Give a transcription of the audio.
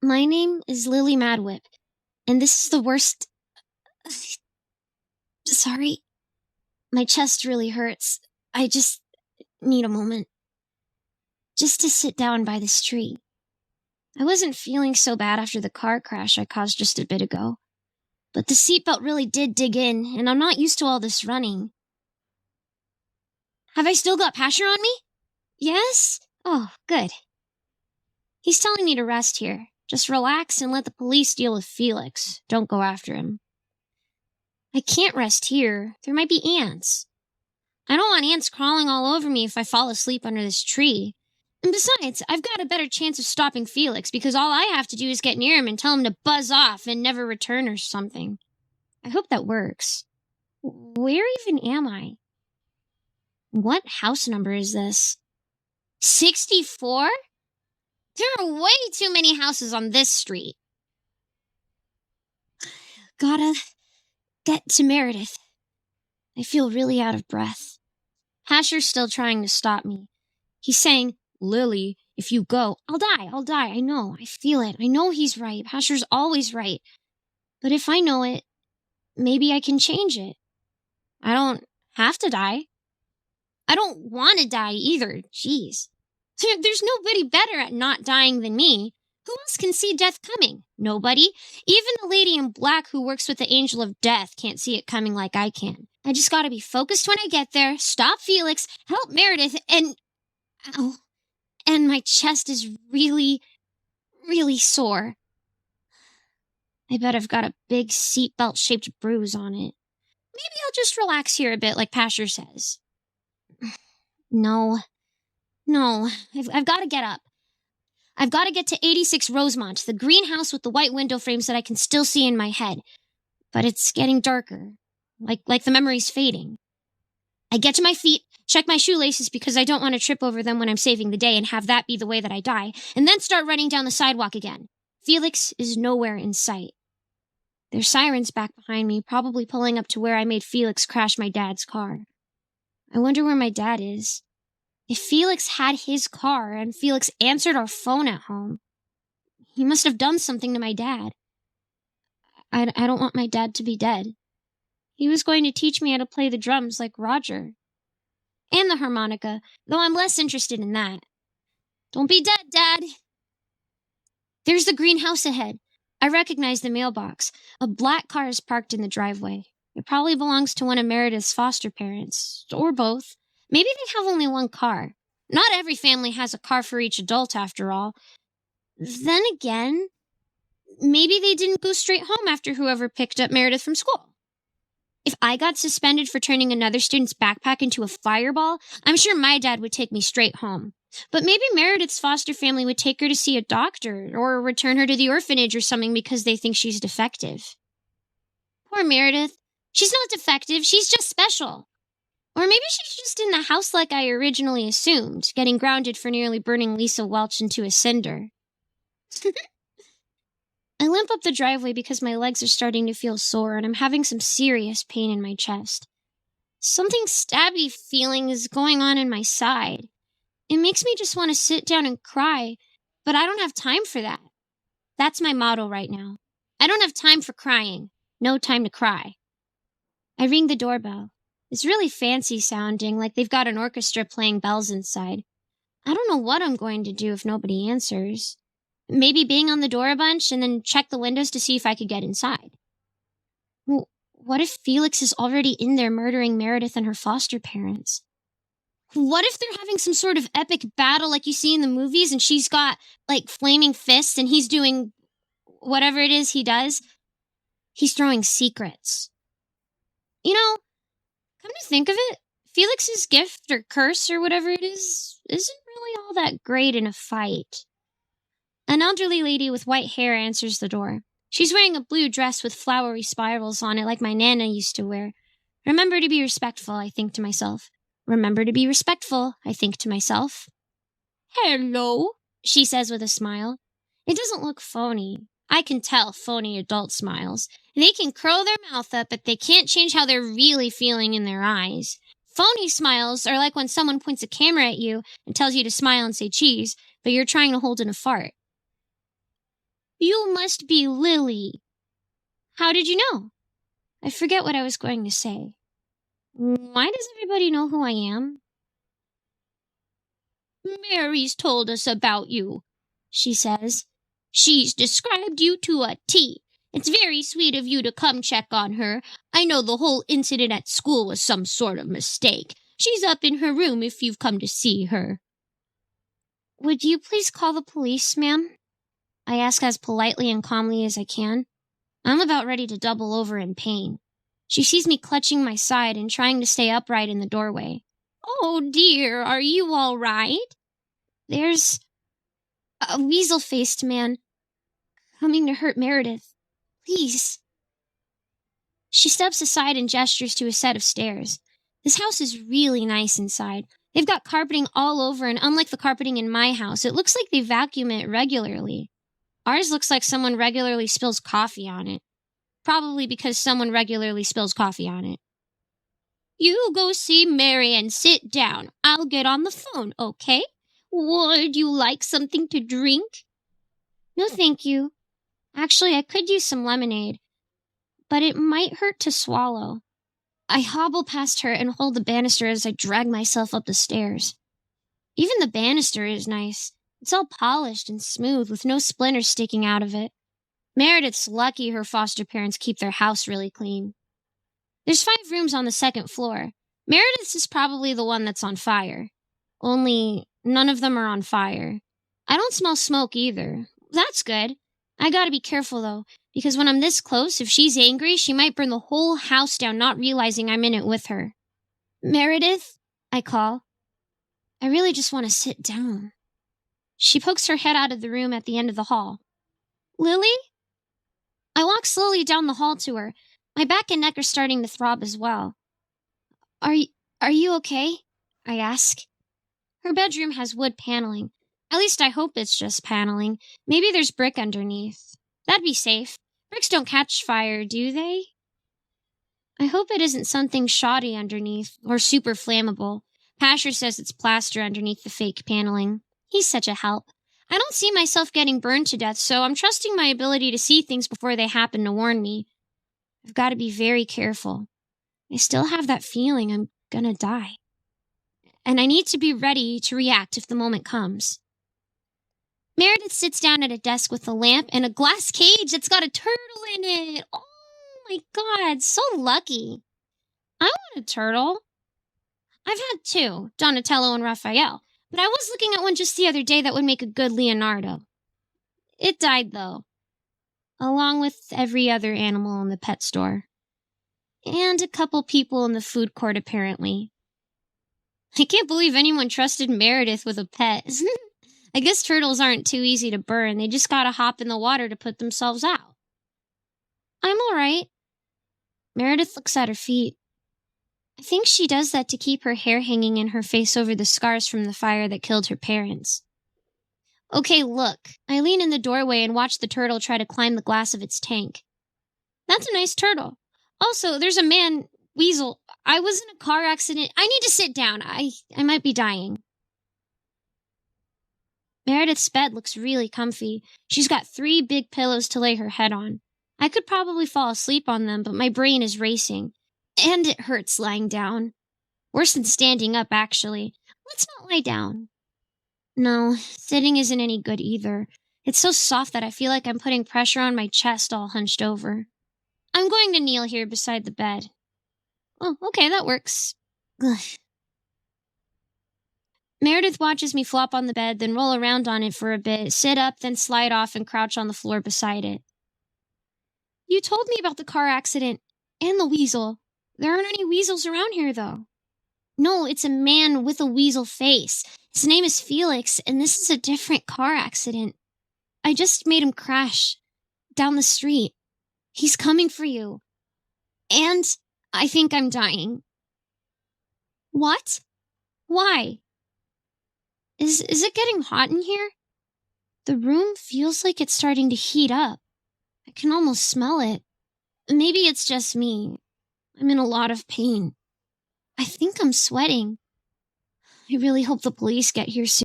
My name is Lily Madwhip, and this is the worst. Sorry, my chest really hurts. I just need a moment. Just to sit down by this tree. I wasn't feeling so bad after the car crash I caused just a bit ago. But the seatbelt really did dig in, and I'm not used to all this running. Have I still got Pasher on me? Yes? Oh, good. He's telling me to rest here. Just relax and let the police deal with Felix. Don't go after him. I can't rest here. There might be ants. I don't want ants crawling all over me if I fall asleep under this tree. And besides, I've got a better chance of stopping Felix because all I have to do is get near him and tell him to buzz off and never return or something. I hope that works. Where even am I? What house number is this? 64? There are way too many houses on this street. Gotta get to Meredith. I feel really out of breath. Hasher's still trying to stop me. He's saying, Lily, if you go, I'll die. I know, I feel it. I know he's right. Hasher's always right. But if I know it, maybe I can change it. I don't have to die. I don't want to die either. Jeez. There's nobody better at not dying than me. Who else can see death coming? Nobody. Even the lady in black who works with the angel of death can't see it coming like I can. I just gotta be focused when I get there, stop Felix, help Meredith, and... Ow. And my chest is really, really sore. I bet I've got a big seatbelt-shaped bruise on it. Maybe I'll just relax here a bit like Pasher says. No, I've got to get up. I've got to get to 86 Rosemont, the greenhouse with the white window frames that I can still see in my head. But it's getting darker, like the memory's fading. I get to my feet, check my shoelaces because I don't want to trip over them when I'm saving the day and have that be the way that I die, and then start running down the sidewalk again. Felix is nowhere in sight. There's sirens back behind me, probably pulling up to where I made Felix crash my dad's car. I wonder where my dad is. If Felix had his car and Felix answered our phone at home, he must have done something to my dad. I don't want my dad to be dead. He was going to teach me how to play the drums like Roger. And the harmonica, though I'm less interested in that. Don't be dead, Dad! There's the greenhouse ahead. I recognize the mailbox. A black car is parked in the driveway. It probably belongs to one of Meredith's foster parents, or both. Maybe they have only one car. Not every family has a car for each adult, after all. Then again, maybe they didn't go straight home after whoever picked up Meredith from school. If I got suspended for turning another student's backpack into a fireball, I'm sure my dad would take me straight home. But maybe Meredith's foster family would take her to see a doctor or return her to the orphanage or something because they think she's defective. Poor Meredith. She's not defective, she's just special. Or maybe she's just in the house like I originally assumed, getting grounded for nearly burning Lisa Welch into a cinder. I limp up the driveway because my legs are starting to feel sore and I'm having some serious pain in my chest. Something stabby feeling is going on in my side. It makes me just want to sit down and cry, but I don't have time for that. That's my motto right now. I don't have time for crying. No time to cry. I ring the doorbell. It's really fancy sounding, like they've got an orchestra playing bells inside. I don't know what I'm going to do if nobody answers. Maybe bang on the door a bunch and then check the windows to see if I could get inside. Well, what if Felix is already in there murdering Meredith and her foster parents? What if they're having some sort of epic battle like you see in the movies and she's got, like, flaming fists and he's doing whatever it is he does? He's throwing secrets. You know, come to think of it, Felix's gift or curse or whatever it is isn't really all that great in a fight. An elderly lady with white hair answers the door. She's wearing a blue dress with flowery spirals on it like my Nana used to wear. Remember to be respectful, I think to myself. Remember to be respectful, I think to myself. Hello, she says with a smile. It doesn't look phony. I can tell phony adult smiles. They can curl their mouth up, but they can't change how they're really feeling in their eyes. Phony smiles are like when someone points a camera at you and tells you to smile and say cheese, but you're trying to hold in a fart. You must be Lily. How did you know? I forget what I was going to say. Why does everybody know who I am? Mary's told us about you, she says. She's described you to a T. It's very sweet of you to come check on her. I know the whole incident at school was some sort of mistake. She's up in her room if you've come to see her. Would you please call the police, ma'am? I ask as politely and calmly as I can. I'm about ready to double over in pain. She sees me clutching my side and trying to stay upright in the doorway. Oh dear, are you all right? There's a weasel-faced man coming to hurt Meredith. Please. She steps aside and gestures to a set of stairs. This house is really nice inside. They've got carpeting all over, and unlike the carpeting in my house, it looks like they vacuum it regularly. Ours looks like someone regularly spills coffee on it. Probably because someone regularly spills coffee on it. You go see Mary and sit down. I'll get on the phone, okay? Would you like something to drink? No, thank you. Actually, I could use some lemonade, but it might hurt to swallow. I hobble past her and hold the banister as I drag myself up the stairs. Even the banister is nice. It's all polished and smooth with no splinters sticking out of it. Meredith's lucky her foster parents keep their house really clean. There's 5 rooms on the 2nd floor. Meredith's is probably the one that's on fire. Only none of them are on fire. I don't smell smoke either. That's good. I gotta be careful though, because when I'm this close, if she's angry, she might burn the whole house down, not realizing I'm in it with her. Meredith, I call. I really just want to sit down. She pokes her head out of the room at the end of the hall. Lily? I walk slowly down the hall to her. My back and neck are starting to throb as well. Are you okay? I ask. Her bedroom has wood paneling. At least I hope it's just paneling. Maybe there's brick underneath. That'd be safe. Bricks don't catch fire, do they? I hope it isn't something shoddy underneath, or super flammable. Pasher says it's plaster underneath the fake paneling. He's such a help. I don't see myself getting burned to death, so I'm trusting my ability to see things before they happen to warn me. I've got to be very careful. I still have that feeling I'm gonna die. And I need to be ready to react if the moment comes. Meredith sits down at a desk with a lamp and a glass cage that's got a turtle in it. Oh my god, so lucky. I want a turtle. I've had 2, Donatello and Raphael, but I was looking at one just the other day that would make a good Leonardo. It died, though, along with every other animal in the pet store. And a couple people in the food court, apparently. I can't believe anyone trusted Meredith with a pet. I guess turtles aren't too easy to burn. They just gotta hop in the water to put themselves out. I'm all right. Meredith looks at her feet. I think she does that to keep her hair hanging in her face over the scars from the fire that killed her parents. Okay, look. I lean in the doorway and watch the turtle try to climb the glass of its tank. That's a nice turtle. Also, there's a man, Weasel. I was in a car accident. I need to sit down. I might be dying. Meredith's bed looks really comfy. She's got 3 big pillows to lay her head on. I could probably fall asleep on them, but my brain is racing. And it hurts lying down. Worse than standing up, actually. Let's not lie down. No, sitting isn't any good either. It's so soft that I feel like I'm putting pressure on my chest all hunched over. I'm going to kneel here beside the bed. Oh, okay, that works. Ugh. Meredith watches me flop on the bed, then roll around on it for a bit, sit up, then slide off and crouch on the floor beside it. You told me about the car accident and the weasel. There aren't any weasels around here, though. No, it's a man with a weasel face. His name is Felix, and this is a different car accident. I just made him crash down the street. He's coming for you. And I think I'm dying. What? Why? Is it getting hot in here? The room feels like it's starting to heat up. I can almost smell it. Maybe it's just me. I'm in a lot of pain. I think I'm sweating. I really hope the police get here soon.